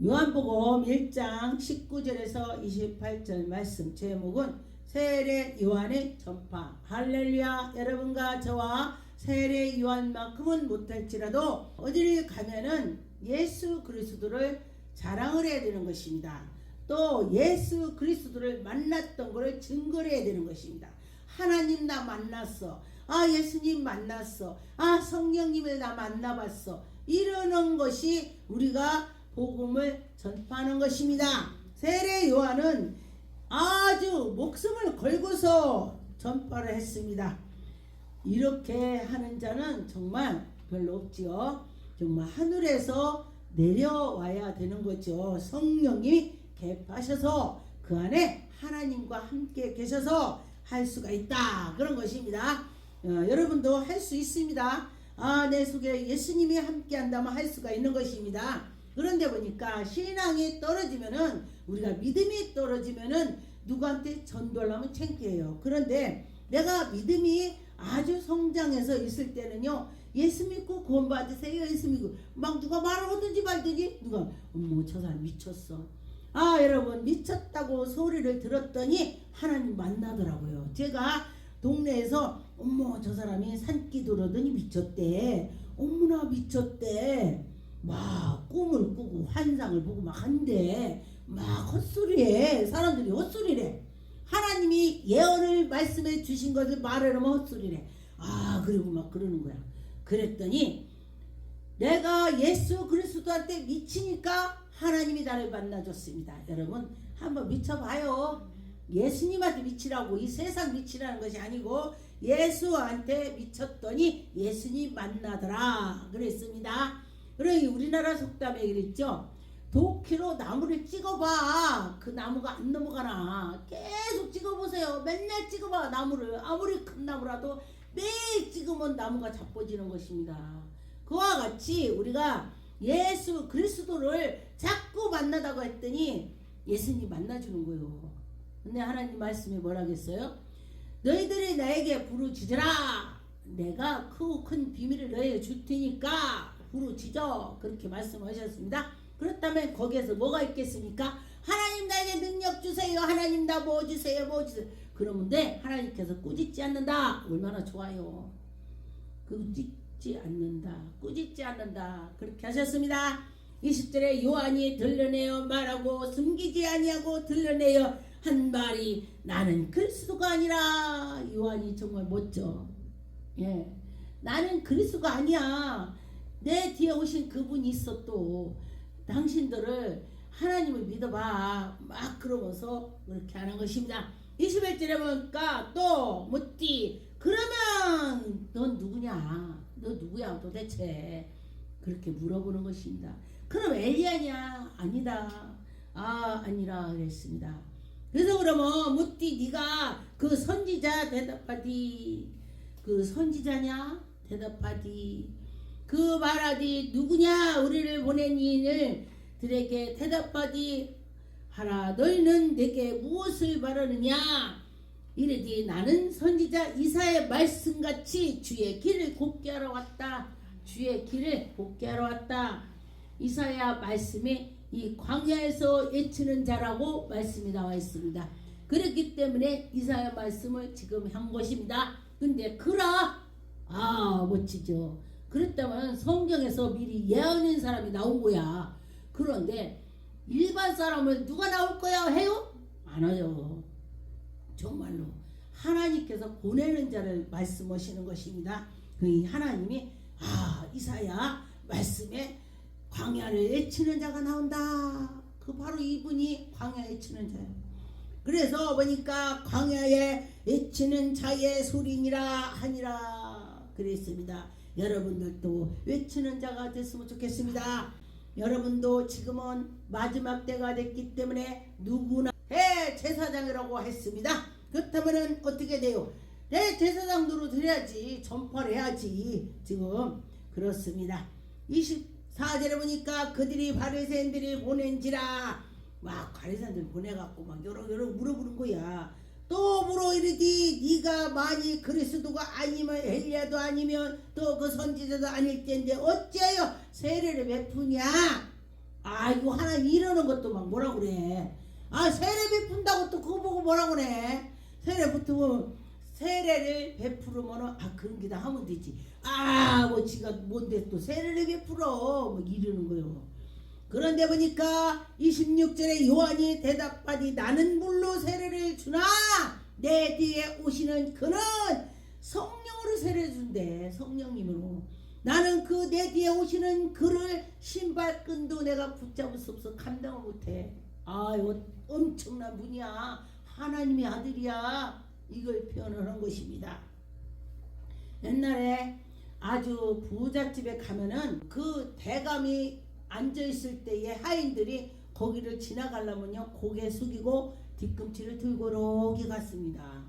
요한복음 1장 19절에서 28절 말씀 제목은 세례 요한의 전파. 할렐루야. 여러분과 저와 세례 요한만큼은 못할지라도 어디를 가면은 예수 그리스도를 자랑을 해야 되는 것입니다. 또 예수 그리스도를 만났던 것을 증거를 해야 되는 것입니다. 하나님 나 만났어. 예수님 만났어. 성령님을 나 만나봤어. 이러는 것이 우리가 복음을 전파하는 것입니다. 세례 요한은 아주 목숨을 걸고서 전파를 했습니다. 이렇게 하는 자는 정말 별로 없지요. 정말 하늘에서 내려와야 되는 거죠. 성령이 개입하셔서 그 안에 하나님과 함께 계셔서 할 수가 있다, 그런 것입니다. 여러분도 할 수 있습니다. 내 속에 예수님이 함께 한다면 할 수가 있는 것입니다. 그런데 보니까 신앙이 떨어지면은, 우리가 믿음이 떨어지면은 누구한테 전도를 하면 창피해요. 그런데 내가 믿음이 아주 성장해서 있을 때는요, 예수 믿고 구원 받으세요. 예수 믿고 막 누가 말을 하든지 말든지 누가 저 사람 미쳤어. 여러분, 미쳤다고 소리를 들었더니 하나님 만나더라고요. 제가 동네에서 저 사람이 산기도로더니 미쳤대. 어머나 미쳤대. 막 꿈을 꾸고 환상을 보고 막 한대. 막 헛소리해. 사람들이 헛소리래. 하나님이 예언을 말씀해 주신 것을 말하면 헛소리래. 그리고 막 그러는 거야. 그랬더니 내가 예수 그리스도한테 미치니까 하나님이 나를 만나줬습니다. 여러분, 한번 미쳐봐요. 예수님한테 미치라고, 이 세상 미치라는 것이 아니고 예수한테 미쳤더니 예수님 만나더라 그랬습니다. 그러니 우리나라 속담에 그랬죠. 도끼로 나무를 찍어봐. 그 나무가 안 넘어가나. 계속 찍어보세요. 맨날 찍어봐 나무를. 아무리 큰 나무라도 매일 찍으면 나무가 자빠지는 것입니다. 그와 같이 우리가 예수 그리스도를 자꾸 만나다고 했더니 예수님 만나주는 거예요. 근데 하나님 말씀이 뭐라겠어요? 너희들이 나에게 부르짖으라. 내가 크고 큰 비밀을 너희에게 줄 테니까 부르짖어. 그렇게 말씀하셨습니다. 그렇다면 거기에서 뭐가 있겠습니까? 하나님 나에게 능력 주세요. 하나님 나 뭐 주세요. 뭐 주세요. 그러면 하나님께서 꾸짖지 않는다. 얼마나 좋아요. 꾸짖지 않는다. 꾸짖지 않는다. 그렇게 하셨습니다. 20절에 요한이 들려내어 말하고 숨기지 아니하고 들려내어 한 말이 나는 그리스도가 아니라. 요한이 정말 멋져. 나는 그리스도가 아니야. 내 뒤에 오신 그분이 있어. 또 당신들을 하나님을 믿어봐. 막 그러면서 그렇게 하는 것입니다. 21절에 보니까 또 묻디 그러면 넌 누구냐? 너 누구야 도대체? 그렇게 물어보는 것입니다. 그럼 엘리야냐? 아니다. 아니라 그랬습니다. 그래서 그러면 묻디 네가 그 선지자 대답하디. 그 선지자냐? 대답하디. 그 말하디 누구냐? 우리를 보낸 이인을 들에게 대답하디 하라. 너희는 내게 무엇을 바라느냐? 이르디 나는 선지자 이사의 말씀같이 주의 길을 곱게 하러 왔다. 주의 길을 곱게 하러 왔다. 이사야 말씀이 이 광야에서 외치는 자라고 말씀이 나와 있습니다. 그렇기 때문에 이사야 말씀을 지금 한 것입니다. 근데 멋지죠. 그랬다면 성경에서 미리 예언인 사람이 나온 거야. 그런데 일반 사람은 누가 나올 거야 해요? 안 와요. 정말로 하나님께서 보내는 자를 말씀하시는 것입니다. 그 하나님이 이사야 말씀에 광야를 외치는 자가 나온다. 그 바로 이분이 광야에 외치는 자예요. 그래서 보니까 광야에 외치는 자의 소리니라 하니라 그랬습니다. 여러분들도 외치는 자가 됐으면 좋겠습니다. 여러분도 지금은 마지막 때가 됐기 때문에 누구나 대제사장이라고 했습니다. 그렇다면 어떻게 돼요? 대제사장 노릇해야지. 전파를 해야지. 지금 그렇습니다. 24절에 보니까 그들이 바리새인들이 보낸지라. 막 바리새인들 보내갖고 막 여러 물어보는 거야. 또 물어 이르디 네가 만일 그리스도가 아니면 엘리야도 아니면 또 그 선지자도 아닐 텐데 어째요 세례를 베푸냐? 아이고 하나님 이러는 것도 막 뭐라 그래. 아 세례 베푼다고 또 그거 보고 뭐라 그래. 세례를 베푸르면은 그런 게 다 하면 되지. 뭐 지가 뭔데 또 세례를 베풀어 뭐 이러는 거요. 그런데 보니까 26절에 요한이 대답하니 나는 물로 세례를 주나 내 뒤에 오시는 그는 성령으로 세례 준대. 성령님으로. 나는 그 내 뒤에 오시는 그를 신발끈도 내가 붙잡을 수 없어. 감당을 못해. 엄청난 분이야. 하나님의 아들이야. 이걸 표현을 한 것입니다. 옛날에 아주 부잣집에 가면은 그 대감이 앉아있을 때에 하인들이 거기를 지나가려면요 고개 숙이고 뒤꿈치를 들고 이렇게 갔습니다.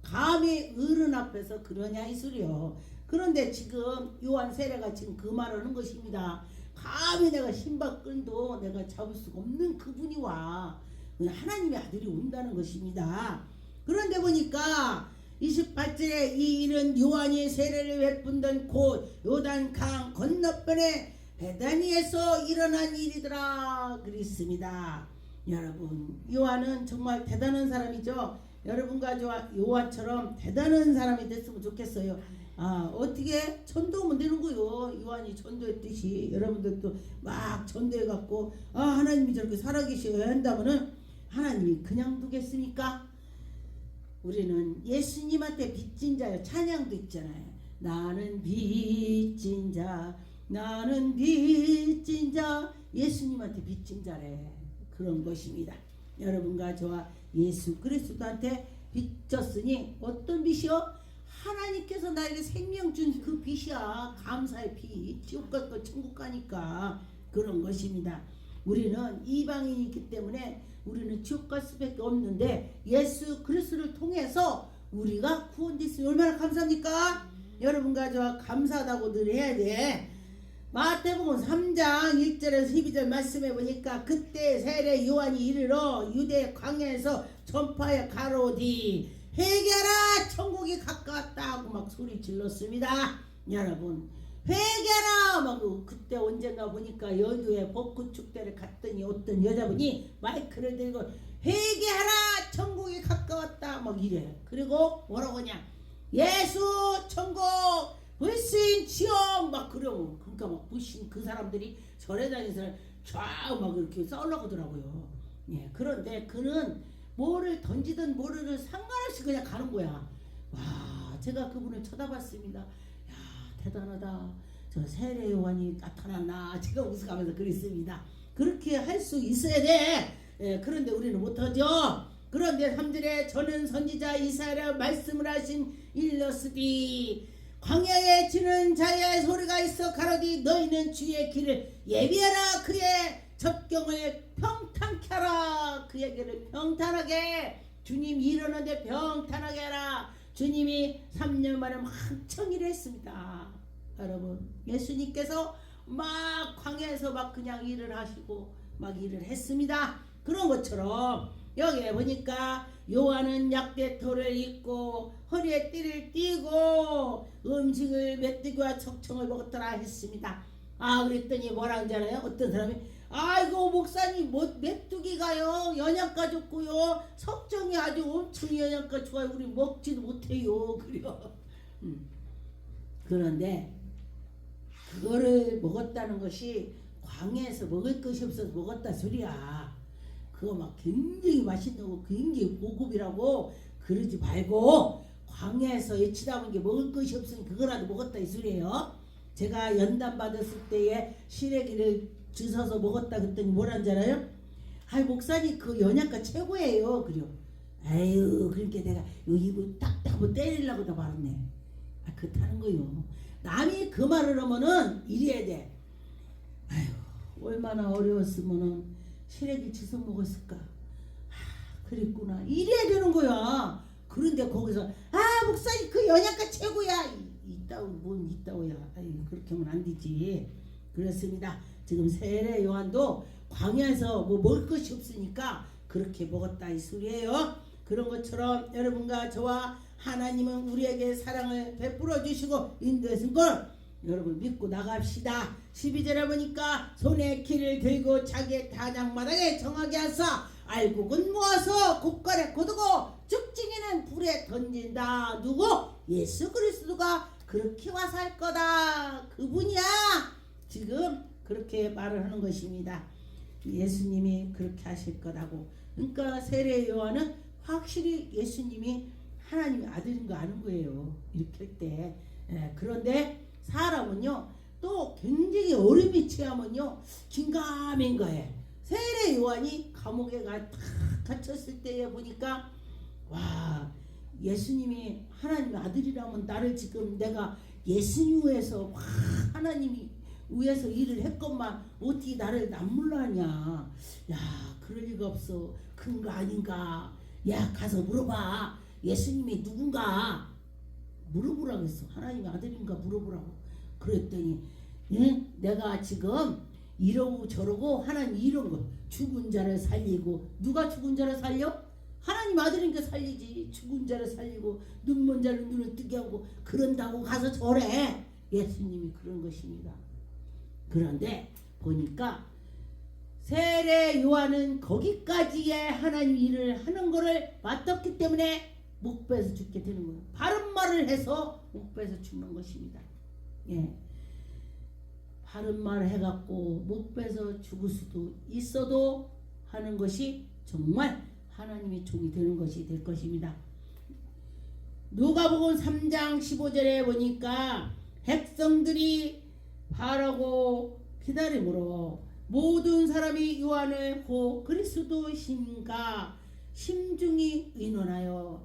감히 어른 앞에서 그러냐 이 소리요. 그런데 지금 요한 세례가 지금 그 말을 하는 것입니다. 감히 내가 신발끈도 내가 잡을 수가 없는 그분이 와. 하나님의 아들이 온다는 것입니다. 그런데 보니까 28절에 이 일은 요한이 세례를 베푼던 곳 요단강 건너편에 베다니에서 일어난 일이더라 그랬습니다. 여러분 요한은 정말 대단한 사람이죠. 여러분과 저와 요한처럼 대단한 사람이 됐으면 좋겠어요. 어떻게 전도하면 되는 거요. 요한이 전도했듯이 여러분들도 막 전도해갖고 하나님이 저렇게 살아계셔야 한다면은 하나님이 그냥 두겠습니까? 우리는 예수님한테 빚진 자요. 찬양도 있잖아요. 나는 빚진 자 나는 빚진 자. 예수님한테 빚진 자래. 그런 것입니다. 여러분과 저와 예수 그리스도한테 빚졌으니 어떤 빚이요? 하나님께서 나에게 생명 준 그 빚이야. 감사의 빚. 지옥 가고 천국 가니까 그런 것입니다. 우리는 이방인이기 때문에 우리는 지옥 갈 수밖에 없는데 예수 그리스도를 통해서 우리가 구원됐으니 얼마나 감사합니까? 여러분과 저와 감사하다고 늘 해야 돼. 마태복음 3장 1절에서 12절 말씀해 보니까 그때 세례 요한이 이르러 유대 광야에서 전파에 가로되 회개하라 천국이 가까웠다 하고 막 소리 질렀습니다. 여러분 회개하라 막 그때 언젠가 보니까 여주에 벚꽃 축제를 갔더니 어떤 여자분이 마이크를 들고 회개하라 천국이 가까웠다 막 이래. 그리고 뭐라고 하냐 예수 천국 불신 지옥 막 그러고. 그러니까 막 불신 그 사람들이 절에 다니는 사람 쫙막 이렇게 싸우려고 하더라고요. 예, 그런데 그는 뭐를 던지든 뭐를 상관없이 그냥 가는 거야. 와, 제가 그분을 쳐다봤습니다. 야, 대단하다. 저 세례 요한이 나타났나. 제가 웃어가면서 그랬습니다. 그렇게 할 수 있어야 돼. 예, 그런데 우리는 못하죠. 그런데 3절에 저는 선지자 이사야라 말씀을 하신 일러스디 광야에 지는 자의 소리가 있어 가로되 너희는 주의 길을 예비하라 그의 접경을 평탄케 하라. 그의 길을 평탄하게. 주님 이러는데 평탄하게 하라. 주님이 3년 만에 한청 일을 했습니다. 여러분 예수님께서 막 광야에서 막 그냥 일을 하시고 막 일을 했습니다. 그런 것처럼 여기에 보니까 요한은 약대토를 입고 허리에 띠를 띠고 음식을 메뚜기와 척청을 먹었더라 했습니다. 그랬더니 뭐라 하잖아요. 어떤 사람이 아이고 목사님 메뚜기가요 영양가 좋고요 석정이 아주 엄청 영양가 좋아요. 우리 먹지도 못해요. 그래요. 그런데 그거를 먹었다는 것이 광야에서 먹을 것이 없어서 먹었다 소리야. 그거 막 굉장히 맛있는 거 굉장히 고급이라고 그러지 말고 광야에서 예치다본 게 먹을 것이 없으니 그거라도 먹었다 이 소리예요. 제가 연단 받았을 때에 시래기를 주워서 먹었다 그랬더니 뭐라는잖아요. 목사님 그 영양가 최고예요. 그래요. 그러니까 내가 이거 딱딱 한번 때리려고 다 말았네. 그렇다는 거요. 남이 그 말을 하면은 이래야 돼. 얼마나 어려웠으면은 시래기 주워 먹었을까. 그랬구나. 이래야 되는 거야. 그런데 거기서 목사님 그 영양가 최고야. 이따오 뭔 이따오야. 그렇게 하면 안 되지. 그렇습니다. 지금 세례 요한도 광야에서 뭐 먹을 것이 없으니까 그렇게 먹었다 이 소리예요. 그런 것처럼 여러분과 저와 하나님은 우리에게 사랑을 베풀어 주시고 인도하신 걸 여러분 믿고 나갑시다. 12절에 보니까 손에 키를 들고 자기의 타작마당에 정하게 하사 알곡은 모아서 곳간에 거두고 쭉징이는 불에 던진다. 누구? 예수 그리스도가 그렇게 와서 할 거다. 그분이야. 지금 그렇게 말을 하는 것입니다. 예수님이 그렇게 하실 거라고. 그러니까 세례 요한은 확실히 예수님이 하나님의 아들인 거 아는 거예요. 이렇게 할 때. 그런데 사람은요 또 굉장히 어림이 취하면요 긴가민가해. 세례 요한이 감옥에 갇혔을 때에 보니까 와, 예수님이 하나님의 아들이라면 나를 지금 내가 예수님 위해서 하나님이 위해서 일을 했건만 어떻게 나를 남물라냐. 야, 그럴 리가 없어. 큰 거 아닌가. 야, 가서 물어봐. 예수님이 누군가 물어보라고 했어. 하나님의 아들인가 물어보라고. 그랬더니 내가 지금 이러고 저러고 하나님 이런 거 죽은 자를 살리고. 누가 죽은 자를 살려? 하나님 아들이니까 살리지. 죽은 자를 살리고 눈먼 자를 눈을 뜨게 하고 그런다고 가서 저래. 예수님이 그런 것입니다. 그런데 보니까 세례 요한은 거기까지의 하나님 일을 하는 거를 맡았기 때문에 목배에서 죽게 되는 거예요. 바른 말을 해서 목배에서 죽는 것입니다. 예. 바른 말을 해갖고 목배에서 죽을 수도 있어도 하는 것이 정말 하나님의 종이 되는 것이 될 것입니다. 누가복음 3장 15절에 보니까 백성들이 바라고 기다림으로 모든 사람이 요한을 고 그리스도신가 심중히 의논하여.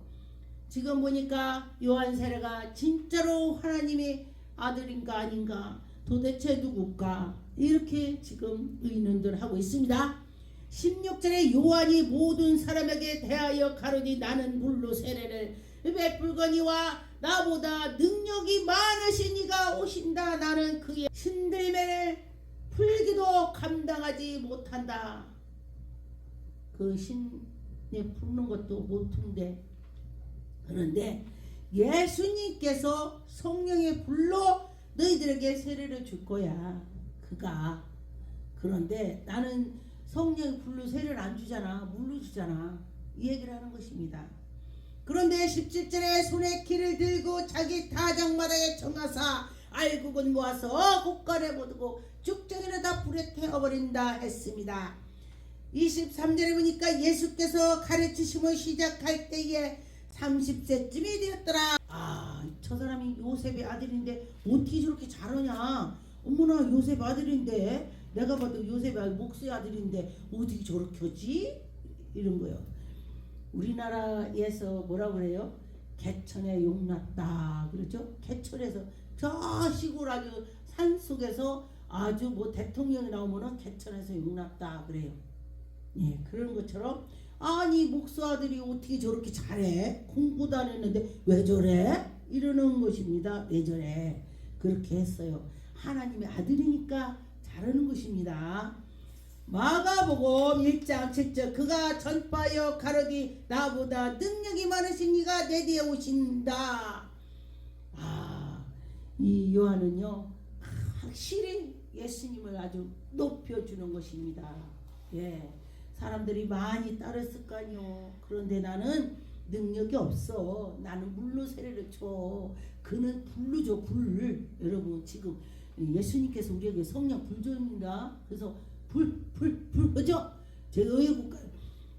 지금 보니까 요한 세례가 진짜로 하나님의 아들인가 아닌가 도대체 누굴까 이렇게 지금 의논들 하고 있습니다. 16절에 요한이 모든 사람에게 대하여 가로니 나는 물로 세례를 베풀거니와 나보다 능력이 많으신 이가 오신다. 나는 그의 신들매를 풀기도 감당하지 못한다. 그 신에 풀는 것도 못한데. 그런데 예수님께서 성령의 불로 너희들에게 세례를 줄 거야. 그가. 그런데 나는 성령의 불로 세례를 안 주잖아. 물로 주잖아. 이 얘기를 하는 것입니다. 그런데 17절에 손에 키를 들고 자기 타작마당에 정하사 알곡은 모아서 곳간에 거두고 쭉정이는 다 불에 태워버린다 했습니다. 23절에 보니까 예수께서 가르치심을 시작할 때에 30세쯤이 되었더라. 저 사람이 요셉의 아들인데 어떻게 저렇게 잘하냐. 어머나 요셉 아들인데 내가 봐도 요셉의 목수의 아들인데 어떻게 저렇게 하지? 이런 거요. 우리나라에서 뭐라고 그래요? 개천에 용났다 그러죠? 개천에서 저 시골 아주 산속에서 아주 뭐 대통령이 나오면은 개천에서 용났다 그래요. 예, 그런 것처럼 아니 목수 아들이 어떻게 저렇게 잘해? 공부도 안 했는데 왜 저래? 이러는 것입니다. 왜 저래? 그렇게 했어요. 하나님의 아들이니까 잘하는 것입니다. 마가복음 1장 7절 그가 전파하여 가로되 나보다 능력이 많으신 이가 내 뒤에 오신다. 이 요한은요 확실히 예수님을 아주 높여주는 것입니다. 예, 사람들이 많이 따랐을 거 아니요. 그런데 나는 능력이 없어. 나는 물로 세례를 줘. 그는 불로 줘. 불. 여러분 지금 예수님께서 우리에게 성령 불 줍니다. 그래서 불 그죠? 제가 외국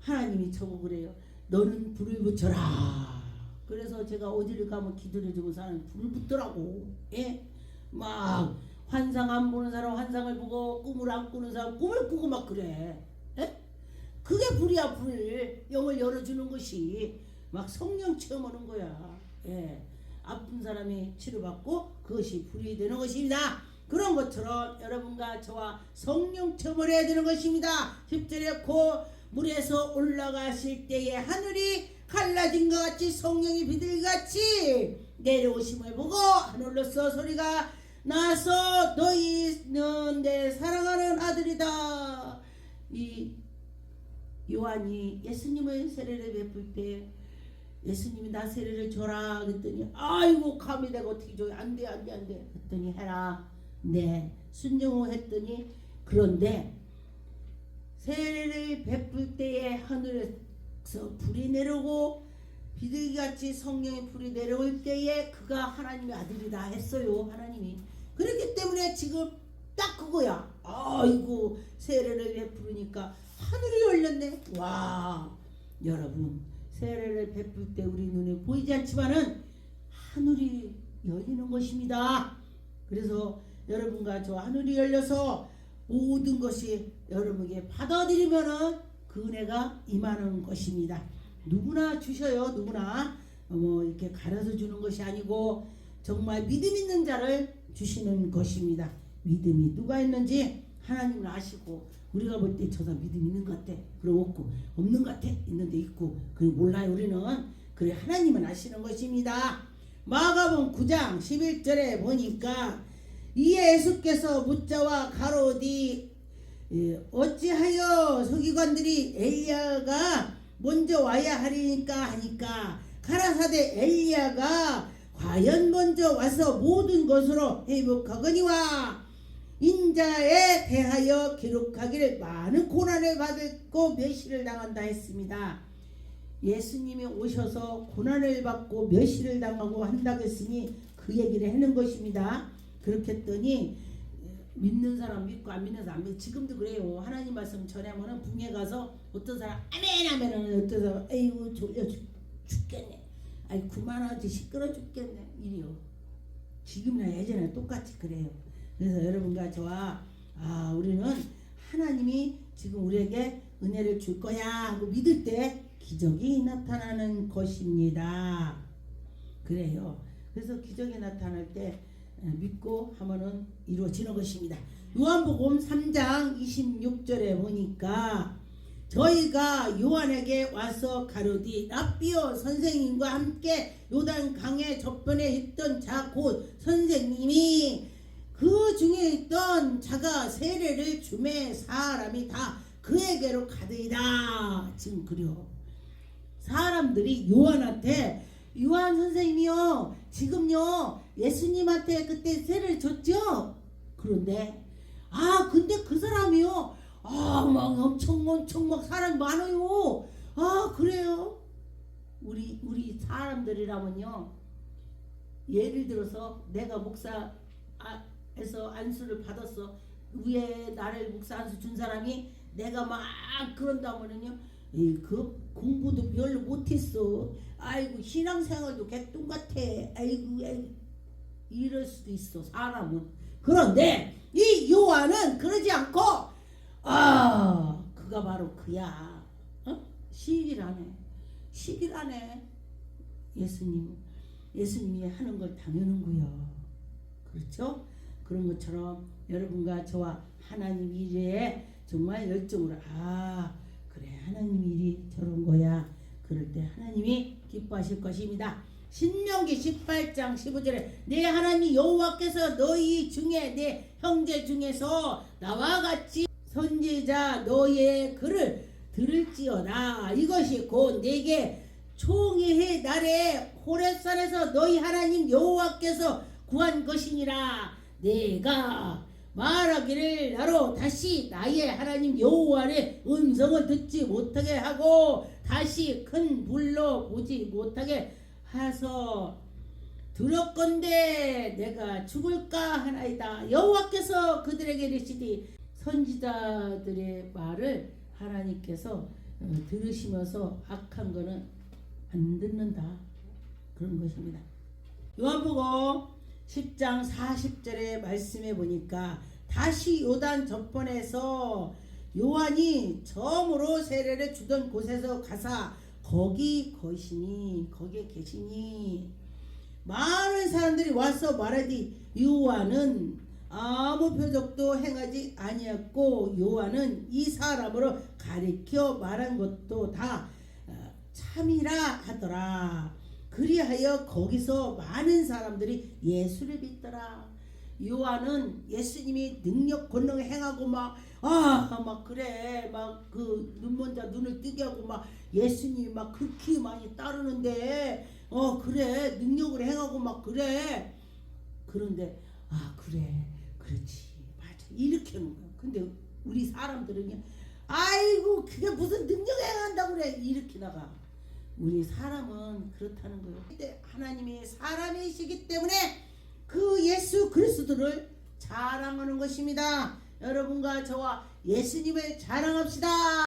하나님이 저보고 그래요. 너는 불을 붙여라. 그래서 제가 어디를 가면 기도를 주고 사람이 불을 붙더라고. 예? 막 환상 안 보는 사람 환상을 보고 꿈을 안 꾸는 사람 꿈을 꾸고 막 그래. 예? 그게 불이야. 불. 영을 열어주는 것이 막 성령 체험하는 거야. 예. 아픈 사람이 치료받고 그것이 불이 되는 것입니다. 그런 것처럼 여러분과 저와 성령 체험을 해야 되는 것입니다. 10절에 그 물에서 올라가실 때에 하늘이 갈라진 것 같이 성령이 비둘기같이 내려오심을 보고 하늘로서 소리가 나서 너희는 내 사랑하는 아들이다. 이 요한이 예수님의 세례를 베풀 때 예수님이 나 세례를 줘라 그랬더니 아이고 감히 내가 어떻게 줘 안돼 했더니 해라. 네 순종했더니 그런데 세례를 베풀 때에 하늘에서 불이 내려오고 비둘기같이 성령의 불이 내려올 때에 그가 하나님의 아들이다 했어요. 하나님이 그렇기 때문에 지금 딱 그거야. 아이고 세례를 베푸니까 하늘이 열렸네. 와 여러분 세례를 베풀 때 우리 눈에 보이지 않지만은 하늘이 열리는 것입니다. 그래서 여러분과 저 하늘이 열려서 모든 것이 여러분에게 받아들이면은 그 은혜가 임하는 것입니다. 누구나 주셔요. 누구나 뭐 이렇게 가려서 주는 것이 아니고 정말 믿음 있는 자를 주시는 것입니다. 믿음이 누가 있는지 하나님은 아시고 우리가 볼 때 저 사람 믿음 있는 것 같아. 그리고 없고 없는 것 같아. 있는데 있고 그리고 몰라요. 우리는 그래 하나님은 아시는 것입니다. 마가복음 9장 11절에 보니까 이에 예수께서 묻자와 가로되 어찌하여 서기관들이 엘리야가 먼저 와야 하리니까 하니까 가라사대 엘리야가 과연 먼저 와서 모든 것으로 회복하거니와 인자에 대하여 기록하기를 많은 고난을 받고 멸시를 당한다 했습니다. 예수님이 오셔서 고난을 받고 멸시를 당하고 한다고 했으니 그 얘기를 하는 것입니다. 그렇게 했더니 믿는 사람 믿고 안 믿는 사람 안 믿고 지금도 그래요. 하나님 말씀 전하면은 붕에 가서 어떤 사람 아멘 하면은 어떤 사람 에이구 졸려 죽겠네. 아이 그만하지 시끄러 죽겠네. 이리요. 지금이나 예전에 똑같이 그래요. 그래서 여러분과 저와 우리는 하나님이 지금 우리에게 은혜를 줄 거야 하고 믿을 때 기적이 나타나는 것입니다. 그래요. 그래서 기적이 나타날 때 믿고 하면은 이루어지는 것입니다. 요한복음 3장 26절에 보니까 저희가 요한에게 와서 가로되 랍비여 선생님과 함께 요단 강의 저편에 있던 자 곧 선생님이 그 중에 있던 자가 세례를 주매 사람이 다 그에게로 가더이다. 지금 그려 사람들이 요한한테 요한 선생님이요 지금요 예수님한테 그때 세례를 줬죠. 그런데 근데 그 사람이요 막 엄청 막 사람이 많아요. 그래요. 우리 사람들이라면요 예를 들어서 내가 목사에서 안수를 받았어. 위에 나를 목사 안수 준 사람이 내가 막 그런다면은요 그 공부도 별로 못했어. 아이고 신앙생활도 개똥 같아. 아이고 이럴 수도 있어 사람은. 그런데 이 요한은 그러지 않고 그가 바로 그야. 시일 안에 예수님이 하는 걸 당연한고요. 그렇죠? 그런 것처럼 여러분과 저와 하나님 일에 정말 열정으로 그래 하나님 일이 저런 거야. 그럴 때 하나님이 기뻐하실 것입니다. 신명기 18장 15절에 내 하나님 여호와께서 너희 중에 내 형제 중에서 나와 같이 선지자 너희의 글을 들을지어다. 이것이 곧 내게 총회의 날에 호렙산에서 너희 하나님 여호와께서 구한 것이니라. 내가 말하기를 나로 다시 나의 하나님 여호와의 음성을 듣지 못하게 하고 다시 큰 불로 보지 못하게 하서 들었건대 내가 죽을까 하나이다. 여호와께서 그들에게 이르시되 선지자들의 말을 하나님께서 들으시면서 악한 거는 안 듣는다. 그런 것입니다. 요한복음 10장 40절의 말씀에 보니까 다시 요단 저편에서 요한이 처음으로 세례를 주던 곳에서 가사 거기에 계시니 많은 사람들이 와서 말하되 요한은 아무 표적도 행하지 아니었고 요한은 이 사람으로 가리켜 말한 것도 다 참이라 하더라. 그리하여 거기서 많은 사람들이 예수를 믿더라. 요한은 예수님이 능력 권능을 행하고 막 막 그래 막 그 눈먼 자 눈을 뜨게 하고 막 예수님 막 극히 많이 따르는데 그래 능력을 행하고 막 그래. 그런데 그래 그렇지 맞아 이렇게 하는 거야. 근데 우리 사람들은 그냥 아이고 그게 무슨 능력 행한다고 그래 이렇게 나가. 우리 사람은 그렇다는 거예요. 근데 하나님이 사람이시기 때문에 그 예수 그리스도를 자랑하는 것입니다. 여러분과 저와 예수님을 자랑합시다.